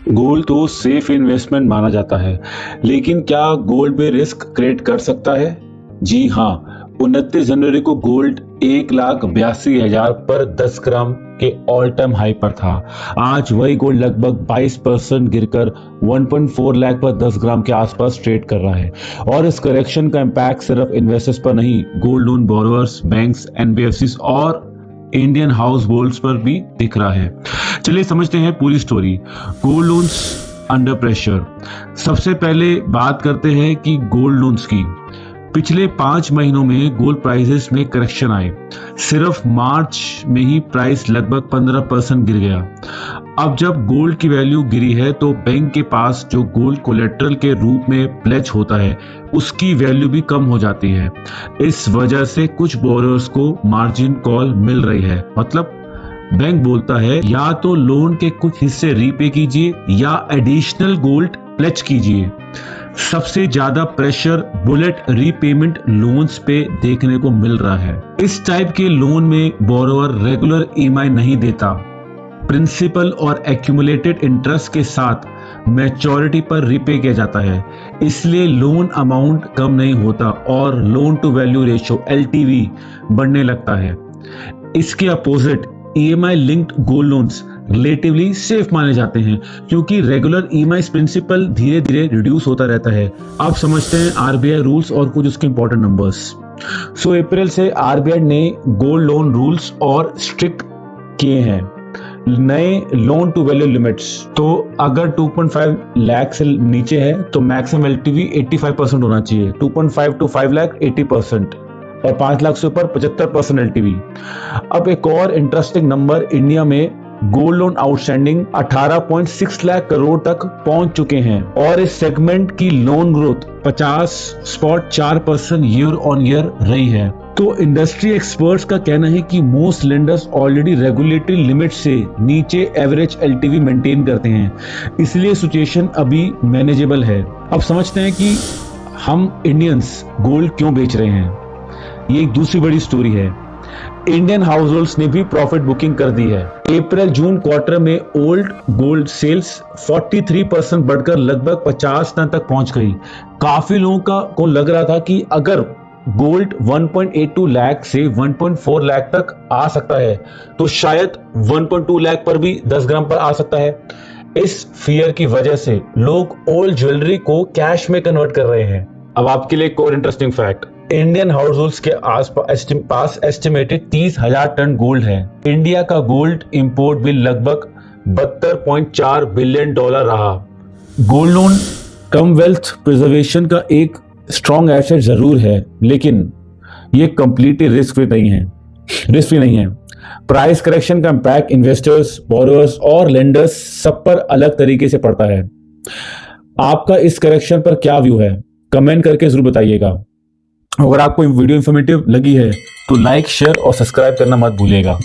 Gold तो safe investment माना जाता है, लेकिन क्या गोल्ड में रिस्क क्रिएट कर सकता है? जी हाँ, 29 जनवरी को गोल्ड 1,82,000 पर 10 ग्राम के ऑल टाइम हाई पर था। आज वही गोल्ड लगभग 22% गिरकर 1.4 लाख पर 10 ग्राम के आसपास ट्रेड कर रहा है। और इस करेक्शन का इम्पैक्ट सिर्फ इन्वेस्टर्स पर नहीं, gold loan borrowers, banks, NBFCs और इंडियन हाउस होल्ड्स पर भी दिख रहा है। चलिए समझते हैं पूरी story. Gold loans under pressure. सबसे पहले बात करते हैं कि गोल्ड लोन्स की। पिछले 5 महीनों में गोल्ड प्राइसेस में करेक्शन आए। सिर्फ मार्च में ही प्राइस लगभग 15% गिर गया। अब जब गोल्ड की वैल्यू गिरी है तो बैंक के पास जो गोल्ड कोलेट्रल के रूप में प्लेज होता है उसकी वैल्यू भी कम हो जाती है। इस वजह से कुछ बोरोअर्स को मार्जिन कॉल मिल रही है। मतलब बैंक बोलता है या तो लोन के कुछ हिस्से रीपे कीजिए या एडिशनल गोल्ड प्लेज कीजिए। सबसे ज्यादा प्रेशर बुलेट रीपेमेंट लोन्स पे देखने को मिल रहा है। इस टाइप के लोन में बोरोअर रेगुलर ईएमआई नहीं देता, प्रिंसिपल और एक्यूमुलेटेड इंटरेस्ट के साथ मैच्योरिटी पर रीपे किया जाता है। इसलिए लोन अमाउंट कम नहीं होता और loan to value ratio LTV बढ़ने लगता है। इसके opposite EMI linked gold loans relatively safe माने जाते हैं क्योंकि रेगुलर ईएमआई प्रिंसिपल धीरे धीरे रिड्यूस होता रहता है। अब समझते हैं आरबीआई रूल्स और कुछ उसके इंपॉर्टेंट नंबर्स। अप्रैल से आरबीआई ने गोल्ड लोन रूल्स और स्ट्रिक्ट किए हैं। नए लोन टू वैल्यू लिमिट्स, तो अगर 2.5 लाख से नीचे है तो मैक्सिमम एलटीवी 85% होना चाहिए। 2.5 to 5 लाख 80% और 5 लाख से ऊपर 75% एलटीवी। अब एक और इंटरेस्टिंग नंबर, इंडिया में gold loan outstanding 18.6 lakh crore तक पहुंच चुके हैं और इस सेगमेंट की loan growth 50.4% year on year रही है। तो इंडस्ट्री एक्सपर्ट्स का कहना है कि most lenders already regulatory limit से नीचे एवरेज एलटीवी मेंटेन करते हैं, इसलिए सिचुएशन अभी मैनेजेबल है। अब समझते हैं कि हम इंडियंस गोल्ड क्यों बेच रहे हैं। ये एक दूसरी बड़ी स्टोरी है। इंडियन हाउस होल्ड्स ने भी प्रॉफिट बुकिंग कर दी है। अप्रैल जून क्वार्टर में ओल्ड गोल्ड सेल्स 43% बढ़कर लगभग 50 टन तक पहुंच गई। काफी लोगों को लग रहा था कि अगर गोल्ड 1.82 लाख से 1.4 लाख तक आ सकता है तो शायद 1.2 लाख पर भी 10 ग्राम पर आ सकता है। इस फियर की वजह से लोग ओल्ड ज्वेलरी को कैश में कन्वर्ट कर रहे हैं। अब आपके लिए एक और interesting fact, Indian house holds के पास एस्टिमेटेड 30,000 टन गोल्ड है। इंडिया का गोल्ड इंपोर्ट बिल लगभग 72.4 बिलियन डॉलर रहा। गोल्ड लोन कम वेल्थ प्रिजर्वेशन का एक स्ट्रॉन्ग एसेट जरूर है, लेकिन ये कंप्लीटली रिस्क फ्री नहीं है। प्राइस करेक्शन का इम्पैक्ट इन्वेस्टर्स, बोरोअर्स और लेंडर्स सब पर अलग तरीके से पड़ता है। आपका इस करेक्शन पर क्या व्यू है, कमेंट करके जरूर बताइएगा। अगर आपको वीडियो इंफॉर्मेटिव लगी है तो लाइक, शेयर और सब्सक्राइब करना मत भूलिएगा।